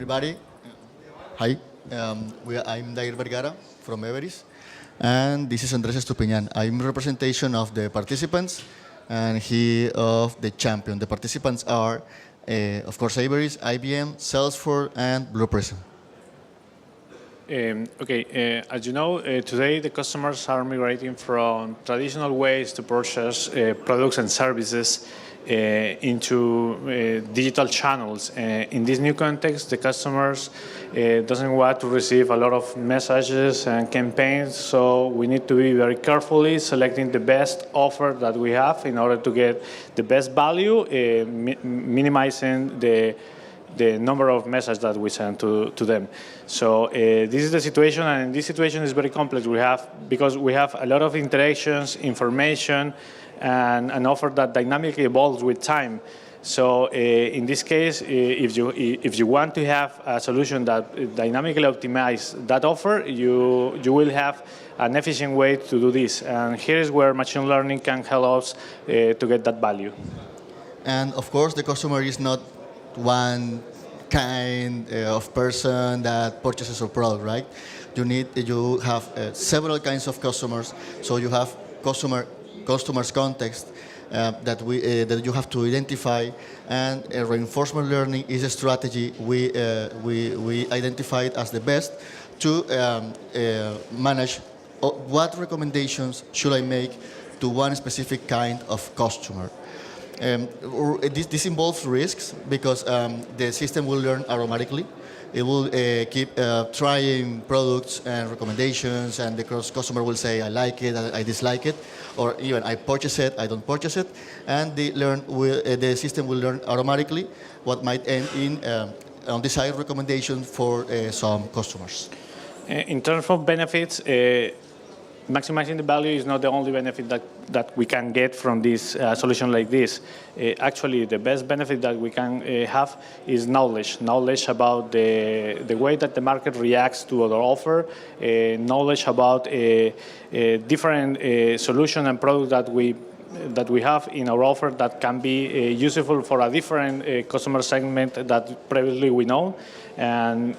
everybody. Hi, I'm Dair Vergara from Everest, and this is Andres Estupiñán. I'm representation of the participants, and he of the champion. The participants are, of course, Everest, IBM, Salesforce, and Blue Prism. As you know, today the customers are migrating from traditional ways to purchase products and services into digital channels. In this new context, the customers doesn't want to receive a lot of messages and campaigns, so we need to be very carefully selecting the best offer that we have in order to get the best value, minimizing the number of messages that we send to them. So this is the situation, and this situation is very complex. Because we have a lot of interactions, information, and an offer that dynamically evolves with time. So in this case, if you want to have a solution that dynamically optimizes that offer, you will have an efficient way to do this. And here is where machine learning can help us to get that value. And of course, the customer is not one kind of person that purchases a product, right? You have several kinds of customers, so you have customers context that you have to identify, and reinforcement learning is a strategy we identified as the best to manage what recommendations should I make to one specific kind of customer. This involves risks because the system will learn automatically. It will keep trying products and recommendations, and the customer will say, I like it, I dislike it, or even I purchase it, I don't purchase it, and the system will learn automatically what might end in undesired recommendations for some customers. In terms of benefits, maximizing the value is not the only benefit that we can get from this solution like this. Actually, the best benefit that we can have is knowledge about the way that the market reacts to our offer, knowledge about different solution and product that we have in our offer that can be useful for a different customer segment that previously we know, and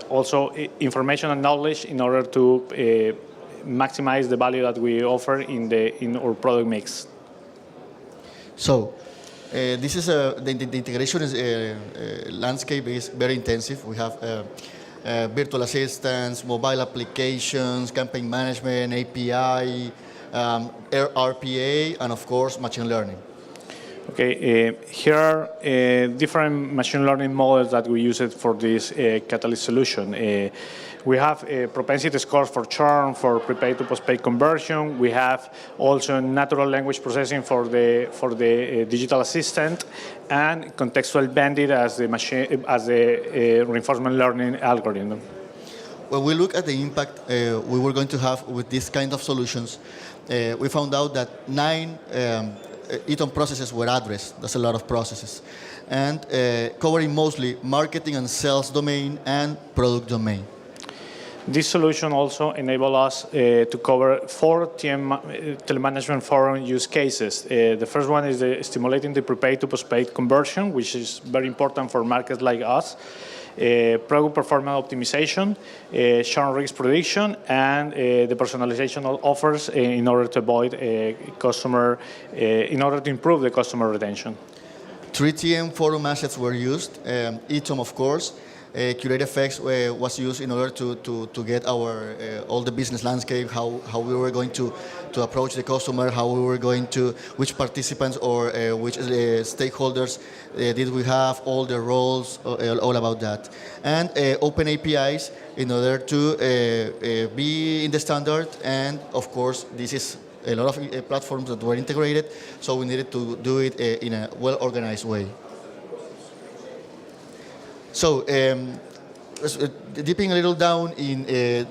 also information and knowledge in order to maximize the value that we offer in our product mix. So, this is the integration landscape is very intensive. We have virtual assistants, mobile applications, campaign management, API, RPA, and of course, machine learning. Okay, here are different machine learning models that we use for this Catalyst solution. We have propensity scores for churn, for prepaid to postpaid conversion. We have also natural language processing for the digital assistant, and contextual bandit as the reinforcement learning algorithm. When we look at the impact we were going to have with this kind of solutions, we found out that 9 ETOM processes were addressed. That's a lot of processes, and covering mostly marketing and sales domain and product domain. This solution also enables us to cover 4 telemanagement forum use cases. The first one is stimulating the prepaid to postpaid conversion, which is very important for markets like us. Product performance optimization, churn risk prediction, and the personalization of offers in order to improve the customer retention. 3 TM forum assets were used. ETOM, of course. Curate effects was used in order to get our all the business landscape, how we were going to approach the customer, how we were going to, which participants or which stakeholders did we have, all the roles, all about that. And open APIs in order to be in the standard, and of course this is a lot of platforms that were integrated, so we needed to do it in a well-organized way. So, dipping a little down in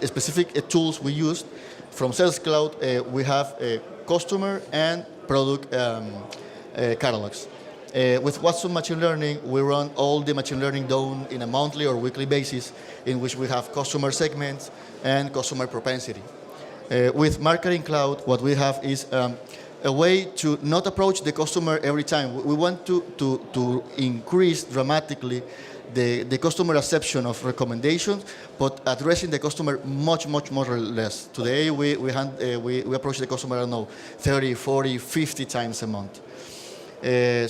specific tools we used, from Sales Cloud, we have customer and product catalogs. With Watson Machine Learning, we run all the machine learning done in a monthly or weekly basis, in which we have customer segments and customer propensity. With Marketing Cloud, what we have is a way to not approach the customer every time. We want to increase dramatically the customer acceptance of recommendations, but addressing the customer much more or less. Today we approach the customer, I don't know, 30, 40, 50 times a month.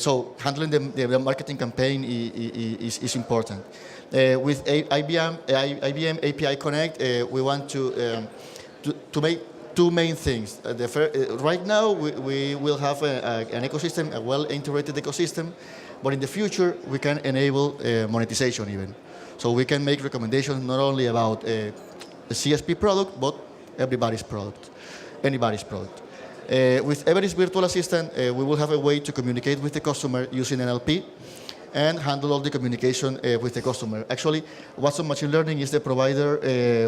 So handling the marketing campaign is important. With IBM API Connect, we want to make two main things. Right now, we will have an ecosystem, a well-integrated ecosystem, but in the future, we can enable monetization even. So we can make recommendations not only about a CSP product, but everybody's product, anybody's product. With Everest Virtual Assistant, we will have a way to communicate with the customer using NLP and handle all the communication with the customer. Actually, Watson Machine Learning is the provider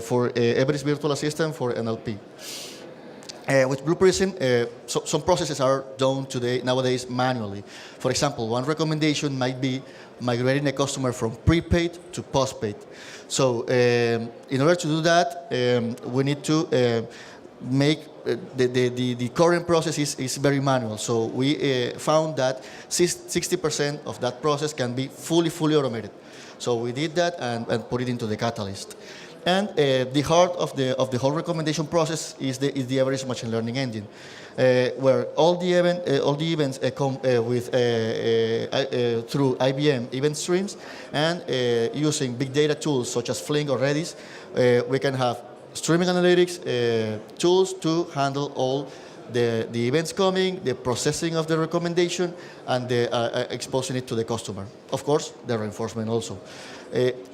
for Everest Virtual Assistant for NLP. With Blue Prism, some processes are done nowadays manually. For example, one recommendation might be migrating a customer from prepaid to postpaid. So in order to do that, we need to make the current process is very manual. So we found that 60% of that process can be fully automated. So we did that and put it into the Catalyst. And the heart of the whole recommendation process is the Everest Machine Learning engine, where all the events come through IBM event streams, and using big data tools such as Flink or Redis, we can have streaming analytics tools to handle all the events coming, the processing of the recommendation, and the exposing it to the customer. Of course, the reinforcement also.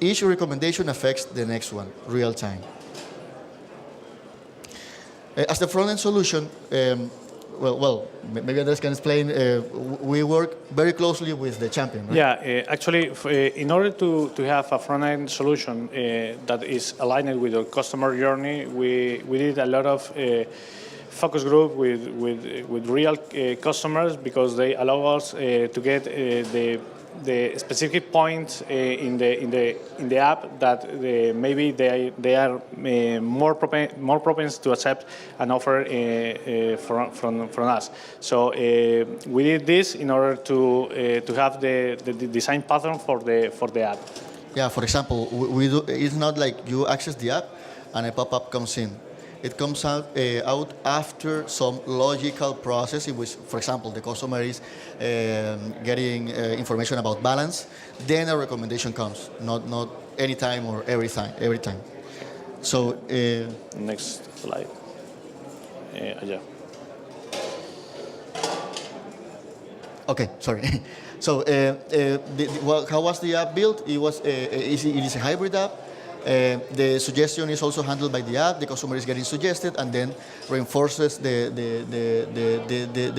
Each recommendation affects the next one, real time. As the front-end solution, maybe Andres can explain, we work very closely with the champion, right? Yeah, actually, in order to have a front-end solution that is aligned with our customer journey, we did a lot of focus group with real customers, because they allow us to get the specific points in the app that maybe they are more propense to accept an offer from us. So we did this in order to have the design pattern for the app. Yeah, for example, it's not like you access the app and a pop-up comes in. It comes out after some logical process in which, for example, the customer is getting information about balance, then a recommendation comes, not any time or every time. So next slide. Yeah. Okay, sorry. So how was the app built? It is a hybrid app. The suggestion is also handled by the app. The customer is getting suggested and then reinforces the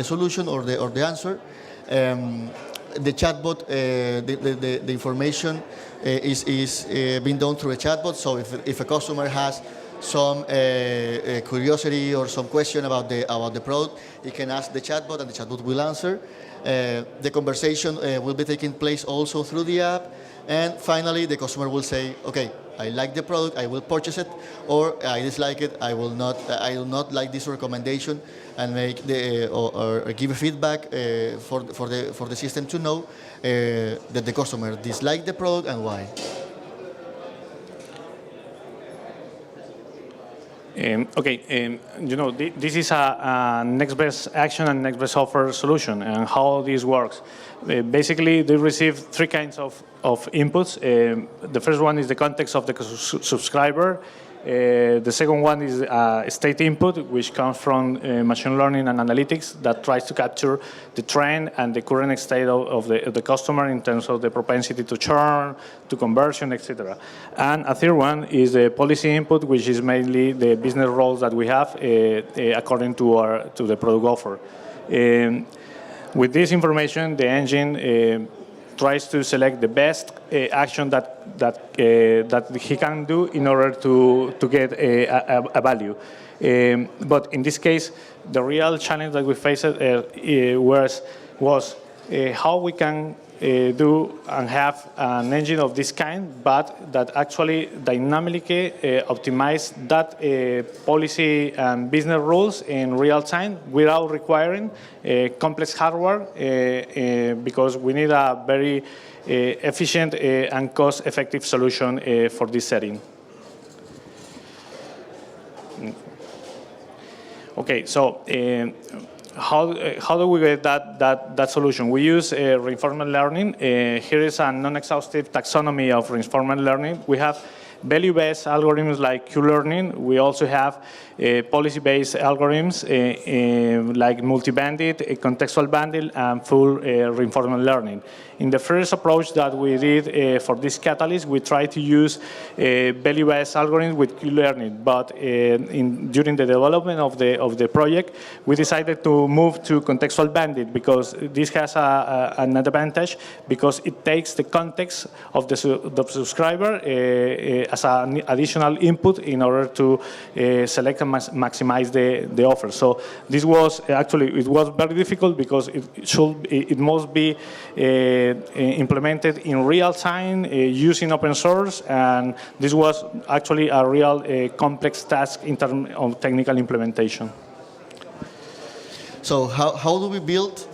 solution or the answer. The chatbot, the information is being done through a chatbot. So if a customer has some curiosity or some question about the product, he can ask the chatbot and the chatbot will answer. The conversation will be taking place also through the app. And finally, the customer will say, okay, I like the product, I will purchase it, or I dislike it, I will not like this recommendation, and make or give a feedback for the system to know that the customer disliked the product and why. This is a next best action and next best offer solution, and how this works. Basically, they receive three kinds of inputs. The first one is the context of the subscriber. The second one is a state input, which comes from machine learning and analytics that tries to capture the trend and the current state of the customer in terms of the propensity to churn, to conversion, etc. And a third one is the policy input, which is mainly the business roles that we have according to the product offer. With this information, the engine tries to select the best action that he can do in order to get a value. But in this case, the real challenge that we faced was how we can do and have an engine of this kind, but that actually dynamically optimize that policy and business rules in real time without requiring complex hardware, because we need a very efficient and cost-effective solution for this setting. Okay, so how do we get that solution? We use reinforcement learning. Here is a non-exhaustive taxonomy of reinforcement learning. We have value-based algorithms like Q-learning. We also have policy-based algorithms like multi-banded, contextual banded, and full reinforcement learning. In the first approach that we did for this catalyst, we tried to use value-based algorithms with Q-learning, but during the development of the project, we decided to move to contextual banded because this has an advantage because it takes the context of the subscriber as an additional input in order to select and maximize the offer. So this was actually, it was very difficult because it must be implemented in real time using open source, and this was actually a real complex task in terms of technical implementation. So how do we build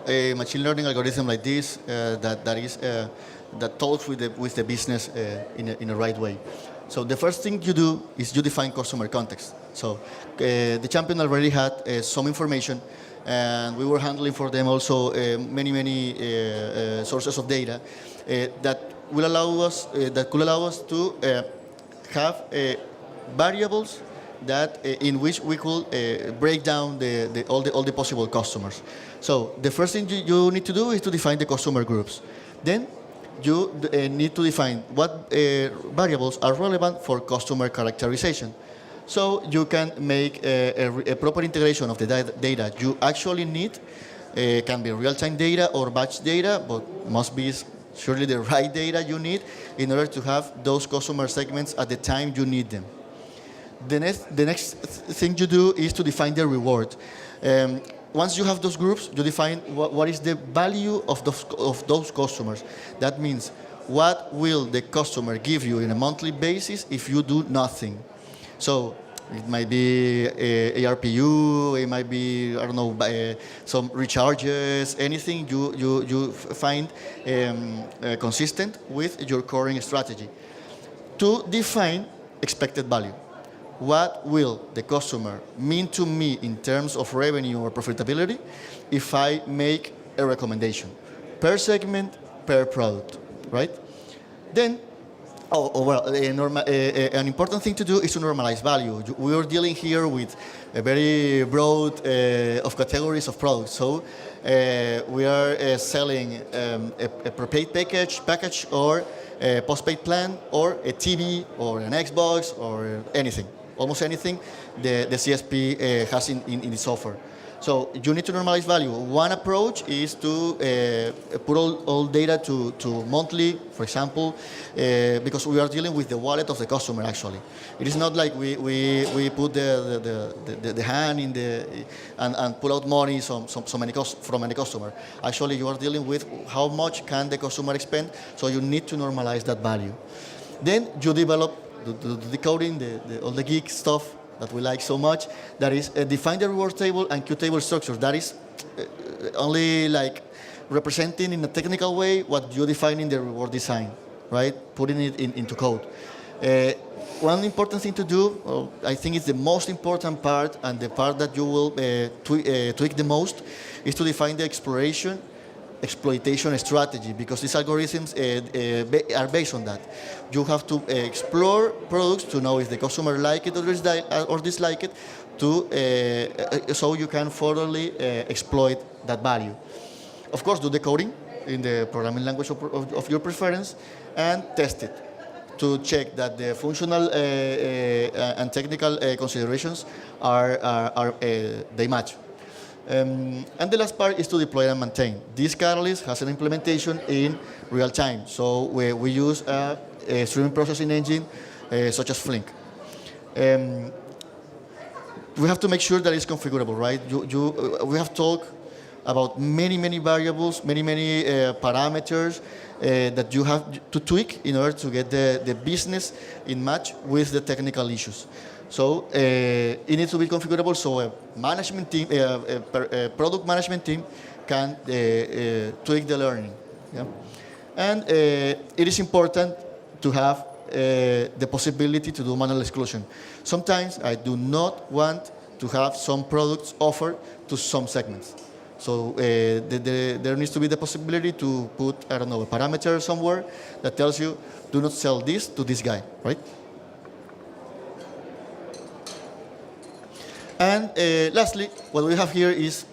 a machine learning algorithm like this that talks with the business in a right way? So the first thing you do is you define customer context. So the champion already had some information, and we were handling for them also many sources of data that could allow us to have variables that in which we could break down all the possible customers. So the first thing you need to do is to define the customer groups. Then you need to define what variables are relevant for customer characterization. So you can make a proper integration of the data you actually need. Can be real-time data or batch data, but must be surely the right data you need in order to have those customer segments at the time you need them. The next thing you do is to define the reward. Once you have those groups, you define what is the value of those customers. That means what will the customer give you in a monthly basis if you do nothing. So it might be ARPU, it might be, I don't know, some recharges, anything you find consistent with your current strategy. To define expected value. What will the customer mean to me in terms of revenue or profitability if I make a recommendation? Per segment, per product, right? Then, an important thing to do is to normalize value. We are dealing here with a very broad of categories of products. So we are selling a prepaid package or a postpaid plan or a TV or an Xbox or anything. Almost anything the CSP has in its offer. So you need to normalize value. One approach is to put all data to monthly, for example, because we are dealing with the wallet of the customer, actually. It is not like we put the hand in and pull out money from any customer. Actually, you are dealing with how much can the customer spend, so you need to normalize that value. Then you develop the decoding, all the geek stuff that we like so much, that is define the reward table and Q table structure. That is only like representing in a technical way what you define in the reward design, right? Putting it into code. One important thing to do, I think it's the most important part and the part that you will tweak the most, is to define the exploitation strategy, because these algorithms are based on that. You have to explore products to know if the customer like it or dislike it, so you can thoroughly exploit that value. Of course, do the coding in the programming language of your preference and test it to check that the functional and technical considerations they match. And the last part is to deploy and maintain. This catalyst has an implementation in real time. So we use a streaming processing engine such as Flink. We have to make sure that it's configurable, right? We have talked about many variables, many parameters that you have to tweak in order to get the business in match with the technical issues. So it needs to be configurable so a management team, a product management team can tweak the learning. Yeah? And it is important to have the possibility to do manual exclusion. Sometimes I do not want to have some products offered to some segments. So there needs to be the possibility to put, I don't know, a parameter somewhere that tells you, do not sell this to this guy, right? And lastly, what we have here is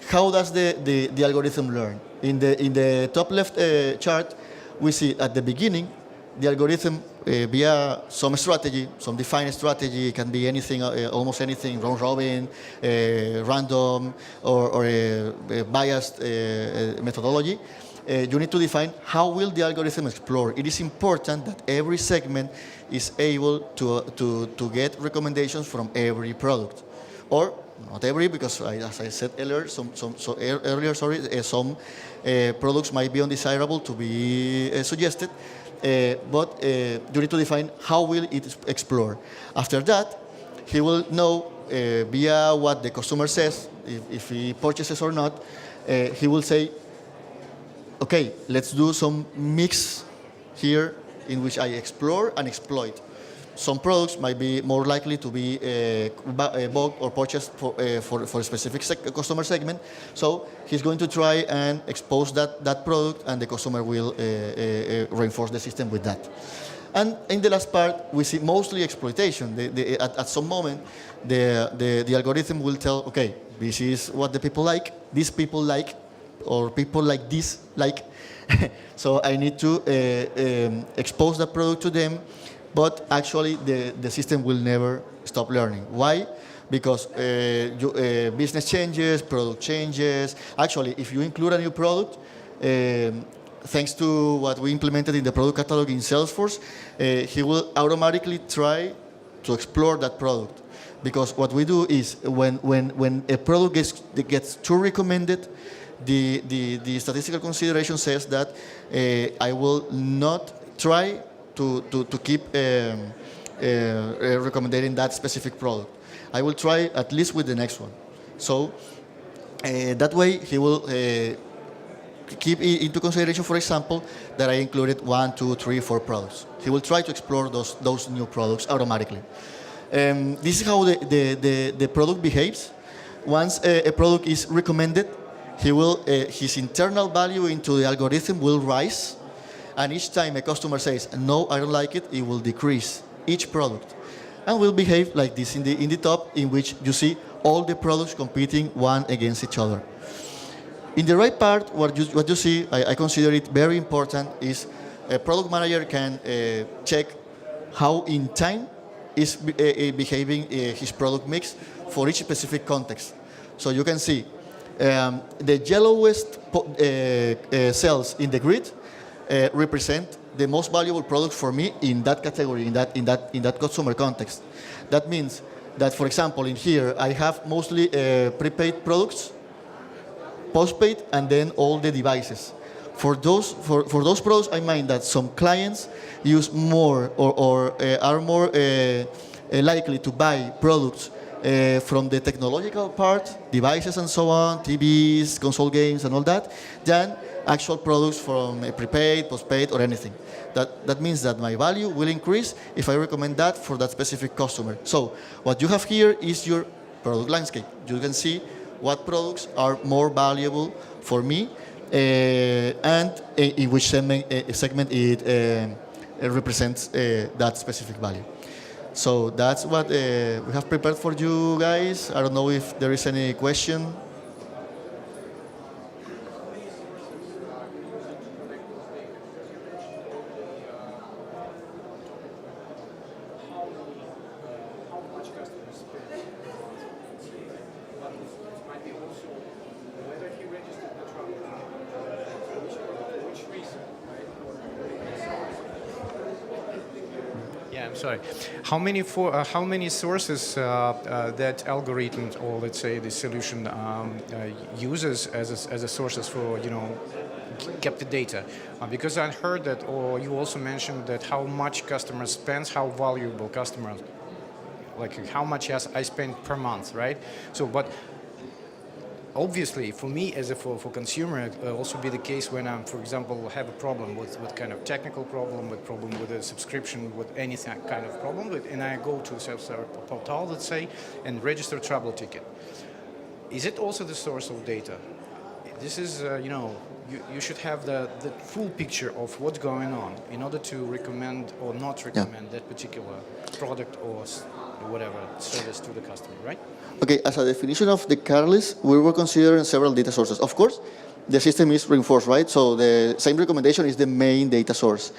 how does the algorithm learn? In the top left chart, we see at the beginning, the algorithm via some strategy, some defined strategy, it can be anything, almost anything, round robin, random, or a biased methodology. You need to define how will the algorithm explore. It is important that every segment is able to get recommendations from every product, or not every, because as I said earlier, some products might be undesirable to be suggested. But you need to define how will it explore. After that, he will know via what the customer says, if he purchases or not, he will say, okay, let's do some mix here in which I explore and exploit. Some products might be more likely to be bought or purchased for a specific customer segment. So he's going to try and expose that product, and the customer will reinforce the system with that. And in the last part, we see mostly exploitation. At some moment, the algorithm will tell, okay, this is what the people like, these people like, or people like this like. So I need to expose that product to them. But actually, the system will never stop learning. Why? Because business changes, product changes. Actually, if you include a new product, thanks to what we implemented in the product catalog in Salesforce, he will automatically try to explore that product. Because what we do is when a product gets too recommended, the statistical consideration says that I will not try to keep recommending that specific product. I will try at least with the next one. So that way he will keep into consideration, for example, that I included 1, 2, 3, 4 products. He will try to explore those new products automatically. This is how the product behaves. Once a product is recommended, his internal value into the algorithm will rise. And each time a customer says, no, I don't like it, it will decrease each product. And will behave like this in the top, in which you see all the products competing one against each other. In the right part, what you see, I consider it very important, is a product manager can check how in time is behaving his product mix for each specific context. So you can see the yellowest cells in the grid represent the most valuable products for me in that category, in that customer context. That means that, for example, in here I have mostly prepaid products, postpaid, and then all the devices. For those products, I mind that some clients use more or are more likely to buy products from the technological part, devices and so on, TVs, console games, and all that, than actual products from a prepaid, postpaid, or anything. That means that my value will increase if I recommend that for that specific customer. So what you have here is your product landscape. You can see what products are more valuable for me and in which segment it represents that specific value. So that's what we have prepared for you guys. I don't know if there is any question. sorry. How many sources that algorithm, or let's say the solution, uses as a sources for kept the data? Because I heard that, or you also mentioned that how much customer spends, how valuable customer, like how much I spend per month, right? So, but obviously, for me as for consumer, it will also be the case when I'm, for example, have a problem with kind of technical problem, with a subscription, with any kind of problem, and I go to a self-service portal, let's say, and register trouble ticket. Is it also the source of data? This is, you should have the full picture of what's going on in order to recommend or not recommend that particular product or whatever service to the customer, right? Okay, as a definition of the catalyst, we were considering several data sources. Of course, the system is reinforced, right? So the same recommendation is the main data source.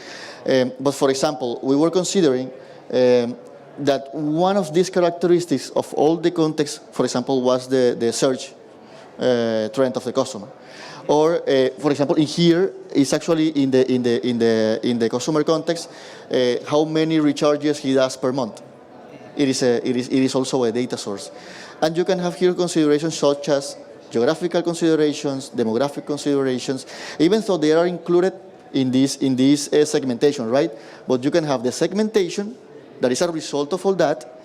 But for example, we were considering that one of these characteristics of all the context, for example, was the search trend of the customer. Or, for example, in here is actually in the customer context how many recharges he does per month. It is also a data source. And you can have here considerations such as geographical considerations, demographic considerations, even though they are included in this segmentation, right? But you can have the segmentation that is a result of all that,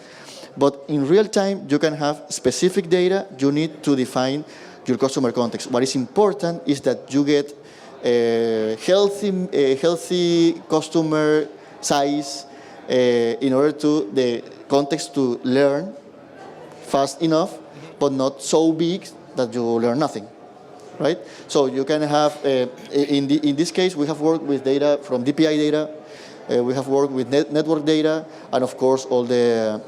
but in real time you can have specific data. You need to define your customer context. What is important is that you get a healthy customer size in order to the context to learn fast enough, but not so big that you learn nothing, right? So you can have, in this case, we have worked with data from DPI data, we have worked with network data, and of course all the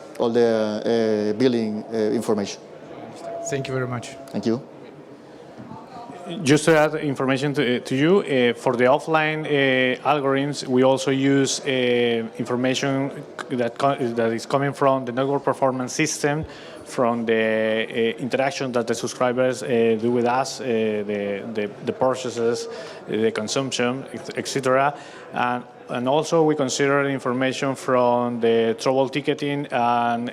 billing information. Thank you very much. Thank you. Just to add information to you, for the offline algorithms, we also use information that is coming from the network performance system, from the interaction that the subscribers do with us, the purchases, the consumption, etc. And also we consider information from the trouble ticketing and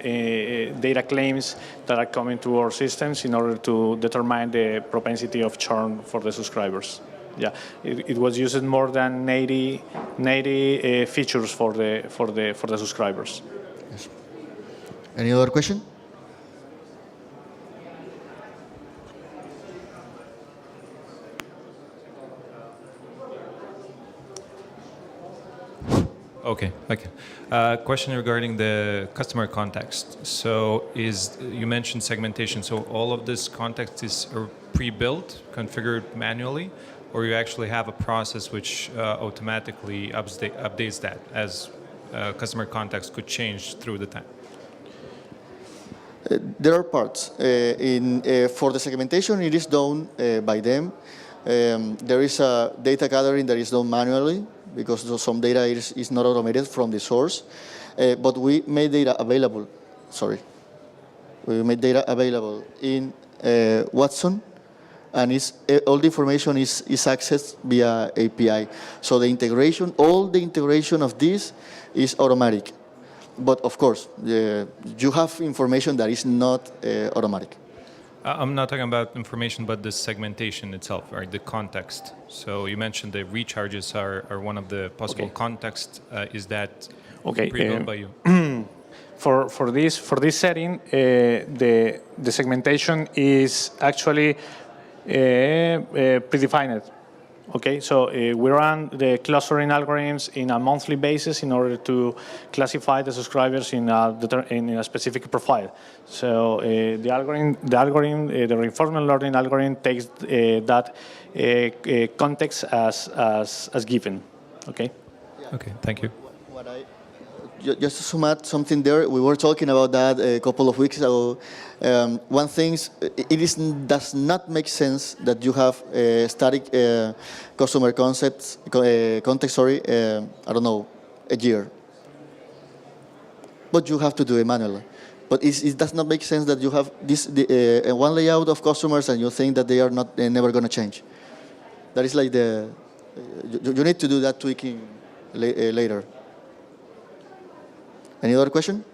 data claims that are coming to our systems in order to determine the propensity of churn for the subscribers. Yeah, it was used more than 80 features for the subscribers. Yes. Any other question? Okay. Question regarding the customer context. So you mentioned segmentation. So all of this context is pre-built, configured manually, or you actually have a process which automatically updates that as customer context could change through the time? There are parts. For the segmentation, it is done by them. There is a data gathering that is done manually, because some data is not automated from the source. But we made data available. We made data available in Watson, and all the information is accessed via API. So the integration, all the integration of this is automatic. But of course, you have information that is not automatic. I'm not talking about information, but the segmentation itself, right? The context. So you mentioned the recharges are one of the possible context. Is that pre-built by you? For this setting, the segmentation is actually predefined. Okay, so we run the clustering algorithms in a monthly basis in order to classify the subscribers in a specific profile. So the reinforcement learning algorithm takes that context as given. Okay. Okay, thank you. Just to sum up something there, we were talking about that a couple of weeks ago. One thing, does not make sense that you have static customer context, I don't know, a year. But you have to do it manually. But it does not make sense that you have one layout of customers and you think that they are never going to change. That is like you need to do that tweaking later. Any other question?